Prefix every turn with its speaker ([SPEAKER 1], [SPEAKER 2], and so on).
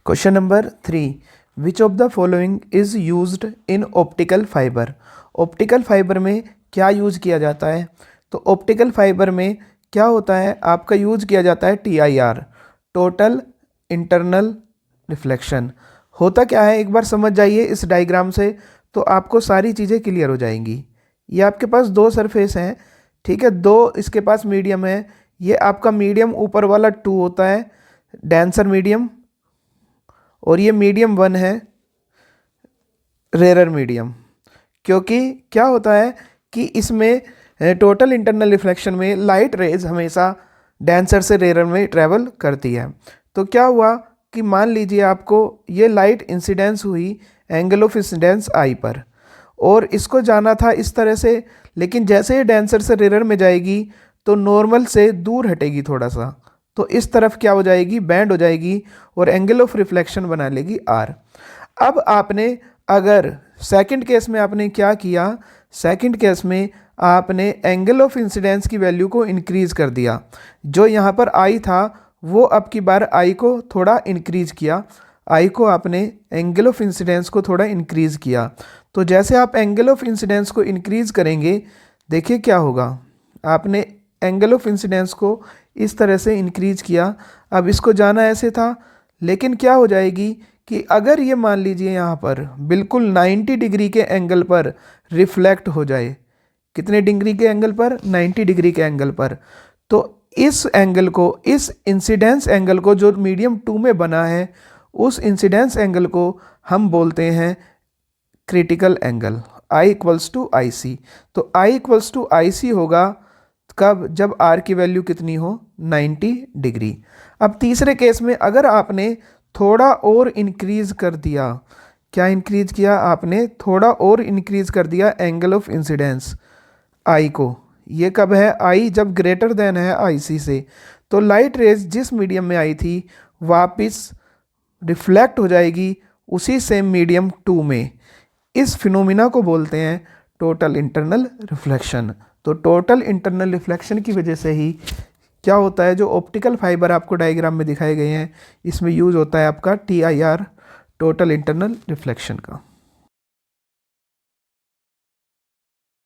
[SPEAKER 1] Question number 3, which of the following is used in optical fibre. Optical fibre में क्या use किया जाता है? तो ऑप्टिकल फाइबर में क्या होता है, आपका यूज किया जाता है TIR, टोटल इंटरनल रिफ्लेक्शन। होता क्या है, एक बार समझ जाइए इस डायग्राम से तो आपको सारी चीज़ें क्लियर हो जाएंगी। ये आपके पास दो सरफेस हैं, ठीक है, दो इसके पास मीडियम है। ये आपका मीडियम ऊपर वाला 2 होता है, डेंसर मीडियम, और ये मीडियम 1 है, रेयर मीडियम। क्योंकि क्या होता है कि इसमें टोटल इंटरनल रिफ्लेक्शन में लाइट रेज हमेशा डेंसर से रेयर में ट्रेवल करती है। तो क्या हुआ कि मान लीजिए आपको ये लाइट इंसिडेंस हुई एंगल ऑफ इंसिडेंस आई पर, और इसको जाना था इस तरह से, लेकिन जैसे ही डेंसर से रेयर में जाएगी तो नॉर्मल से दूर हटेगी थोड़ा सा, तो इस तरफ क्या हो जाएगी, बैंड हो जाएगी और एंगल ऑफ रिफ्लेक्शन बना लेगी R। अब आपने अगर सेकंड केस में आपने क्या किया, सेकंड केस में आपने एंगल ऑफ इंसिडेंस की वैल्यू को इंक्रीज कर दिया। जो यहाँ पर I था वो अब की बार I को थोड़ा इंक्रीज किया, I को आपने एंगल ऑफ इंसिडेंस को थोड़ा इंक्रीज किया। तो जैसे आप एंगल ऑफ इंसिडेंस को इंक्रीज करेंगे, देखिए क्या होगा, आपने एंगल ऑफ इंसिडेंस को इस तरह से इंक्रीज किया। अब इसको जाना ऐसे था, लेकिन क्या हो जाएगी कि अगर ये मान लीजिए यहाँ पर बिल्कुल 90 डिग्री के एंगल पर रिफ्लेक्ट हो जाए, कितने डिग्री के एंगल पर, 90 डिग्री के एंगल पर, तो इस एंगल को, इस इंसिडेंस एंगल को जो मीडियम 2 में बना है, उस इंसिडेंस एंगल को हम बोलते हैं critical angle, I equals to IC। तो I इक्वल्स टू IC होगा कब, जब R की वैल्यू कितनी हो, 90 डिग्री। अब तीसरे केस में अगर आपने थोड़ा और इंक्रीज कर दिया, क्या इंक्रीज किया आपने, थोड़ा और इंक्रीज कर दिया एंगल ऑफ इंसिडेंस I को, ये कब है, I जब ग्रेटर देन है IC से, तो लाइट रेज जिस मीडियम में आई थी वापस रिफ्लेक्ट हो जाएगी उसी सेम मीडियम 2 में। इस फिनोमिना को बोलते हैं टोटल इंटरनल रिफ्लेक्शन। तो टोटल इंटरनल रिफ्लेक्शन की वजह से ही क्या होता है, जो ऑप्टिकल फाइबर आपको डायग्राम में दिखाए गए हैं इसमें यूज होता है आपका TIR, टोटल इंटरनल रिफ्लेक्शन का।